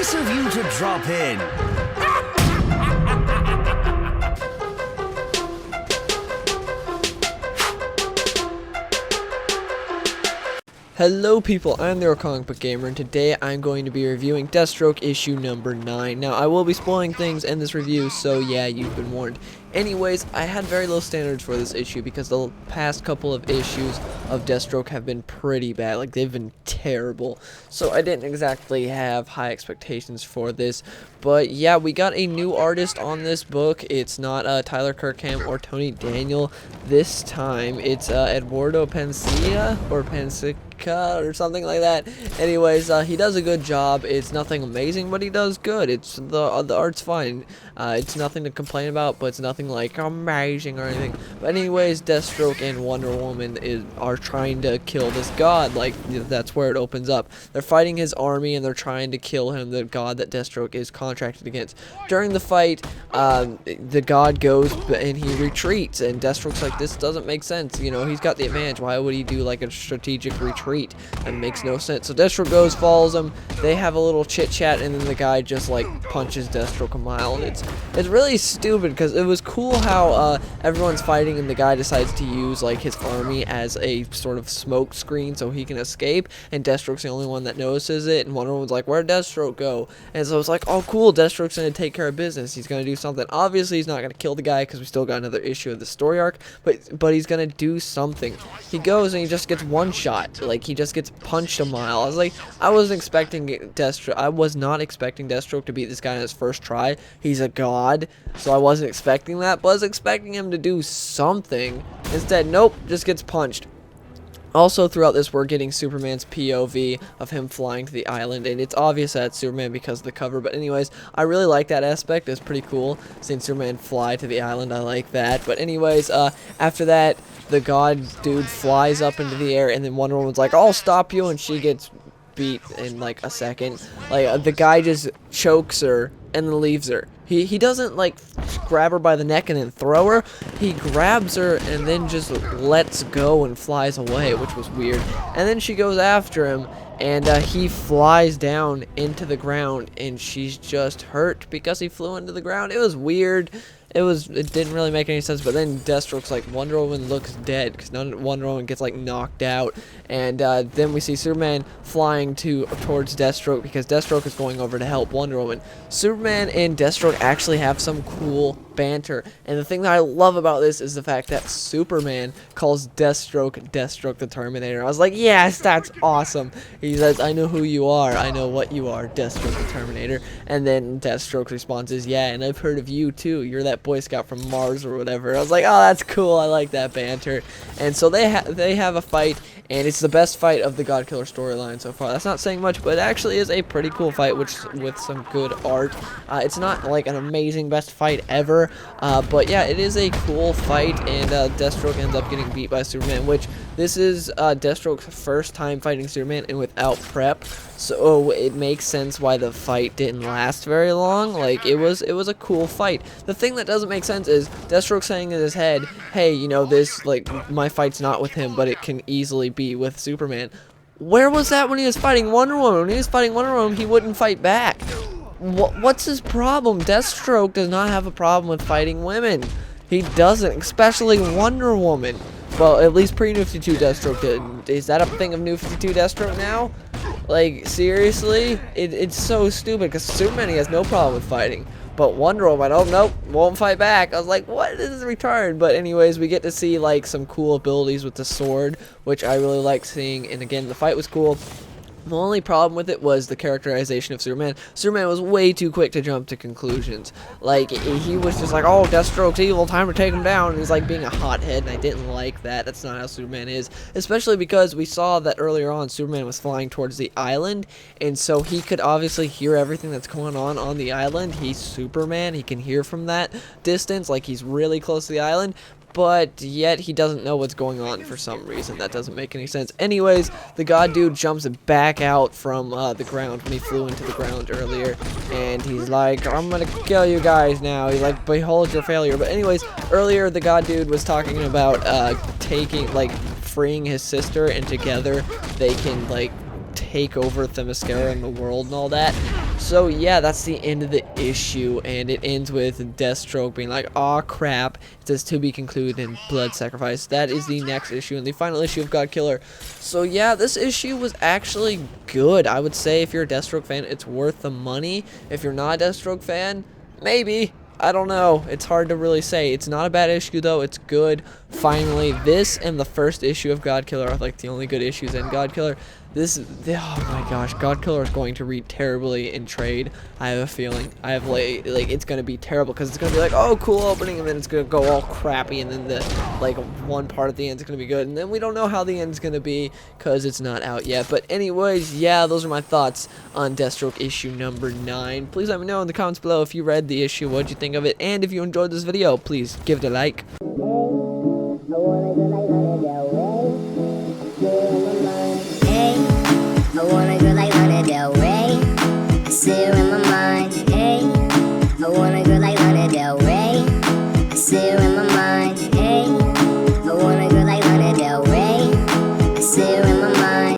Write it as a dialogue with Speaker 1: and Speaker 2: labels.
Speaker 1: Nice of you to drop in.
Speaker 2: Hello people, I'm the Comic Book Gamer, and today I'm going to be reviewing Deathstroke issue number 9. Now, I will be spoiling things in this review, so yeah, you've been warned. Anyways, I had very low standards for this issue because the past couple of issues of Deathstroke have been pretty bad. Like, they've been terrible. So I didn't exactly have high expectations for this. But yeah, we got a new artist on this book. It's not Tyler Kirkham or Tony Daniel this time. It's Eduardo Pencia or Pensica or something like that. Anyways, he does a good job. It's nothing amazing, but he does good. It's the art's fine. It's nothing to complain about, but it's nothing like amazing or anything. But anyways, Deathstroke and Wonder Woman are trying to kill this god. Like, that's where it opens up. They're fighting his army and they're trying to kill him, the god that Deathstroke is contracted against. During the fight, the god goes and he retreats, and Deathstroke's like, this doesn't make sense. You know, he's got the advantage. Why would he do like a strategic retreat? That makes no sense. So Deathstroke goes, follows him. They have a little chit chat, and then the guy just like punches Deathstroke a mile. And it's really stupid because it was cool how everyone's fighting and the guy decides to use like his army as a sort of smoke screen so he can escape, and Deathstroke's the only one that notices it, and Wonder Woman's like, where'd Deathstroke go? And so it's like, oh cool, Deathstroke's gonna take care of business. He's gonna do something. Obviously he's not gonna kill the guy because we still got another issue of the story arc, but he's gonna do something. He goes and he just gets one shot. Like, he just gets punched a mile. I was like, I wasn't expecting Deathstroke. I was not expecting Deathstroke to beat this guy in his first try. He's a god, so I wasn't expecting that, but I was expecting him to do something. Instead, nope, just gets punched. Also, throughout this, we're getting Superman's POV of him flying to the island, and it's obvious that it's Superman because of the cover, but anyways, I really like that aspect. It's pretty cool seeing Superman fly to the island. I like that. But anyways, after that, the god dude flies up into the air, and then Wonder Woman's like, I'll stop you, and she gets beat in like a second. Like, the guy just chokes her and then leaves her. He doesn't like grab her by the neck and then throw her. He grabs her and then just lets go and flies away, which was weird. And then she goes after him, and he flies down into the ground, and she's just hurt because he flew into the ground. It was weird. It didn't really make any sense, but then Deathstroke's like, Wonder Woman looks dead, because Wonder Woman gets like knocked out, and then we see Superman flying towards Deathstroke because Deathstroke is going over to help Wonder Woman. Superman and Deathstroke actually have some cool banter, and the thing that I love about this is the fact that Superman calls Deathstroke the Terminator. I was like, yes, that's awesome. He says, I know who you are, I know what you are, Deathstroke the Terminator. And then Deathstroke responds, yeah, and I've heard of you too, you're that Boy Scout from Mars or whatever. I was like, oh, that's cool, I like that banter. And so they have a fight, and it's the best fight of the God Killer storyline so far. That's not saying much, but it actually is a pretty cool fight with some good art. It's not like an amazing best fight ever, but yeah, it is a cool fight, and Deathstroke ends up getting beat by Superman, which this is Deathstroke's first time fighting Superman and without prep, so it makes sense why the fight didn't last very long. Like, it was a cool fight. The thing that doesn't make sense is Deathstroke saying in his head, hey, you know, this, like, my fight's not with him, but it can easily be with Superman. Where was that when he was fighting Wonder Woman? When he was fighting Wonder Woman, he wouldn't fight back. What's his problem? Deathstroke does not have a problem with fighting women. He doesn't, especially Wonder Woman. Well, at least pre-New 52 Deathstroke did. Is that a thing of New 52 Deathstroke now? Like, seriously? It's so stupid, because Superman, he has no problem with fighting. But Wonder Woman, oh nope, won't fight back. I was like, what? This is retarded. But anyways, we get to see like some cool abilities with the sword, which I really like seeing. And again, the fight was cool. The only problem with it was the characterization of Superman. Superman was way too quick to jump to conclusions. Like, he was just like, oh, Deathstroke's evil, time to take him down. And he's like being a hothead, and I didn't like that. That's not how Superman is. Especially because we saw that earlier on, Superman was flying towards the island, and so he could obviously hear everything that's going on the island. He's Superman. He can hear from that distance, like he's really close to the island. But yet he doesn't know what's going on for some reason. That doesn't make any sense. Anyways, the god dude jumps back out from the ground when he flew into the ground earlier, and he's like, I'm gonna kill you guys now. He's like, behold your failure. But anyways, earlier the god dude was talking about freeing his sister, and together they can like take over Themyscira and the world and all that. So yeah, that's the end of the issue, and it ends with Deathstroke being like, "Aw, crap." It says to be concluded in blood sacrifice. That is the next issue and the final issue of God Killer. So yeah, this issue was actually good. I would say if you're a Deathstroke fan, it's worth the money. If you're not a Deathstroke fan, maybe. I don't know. It's hard to really say. It's not a bad issue, though. It's good. Finally, this and the first issue of God Killer are like the only good issues in God Killer. Oh my gosh, God Killer is going to read terribly in trade. I have a feeling. I have like it's going to be terrible because it's going to be like, oh, cool opening, and then it's going to go all crappy, and then the like one part at the end is going to be good, and then we don't know how the end's going to be because it's not out yet. But anyways, yeah, those are my thoughts on Deathstroke issue number 9. Please let me know in the comments below if you read the issue, what'd you think of it, and if you enjoyed this video, please give it a like.
Speaker 1: I wanna go like Lana Del Rey. I sit around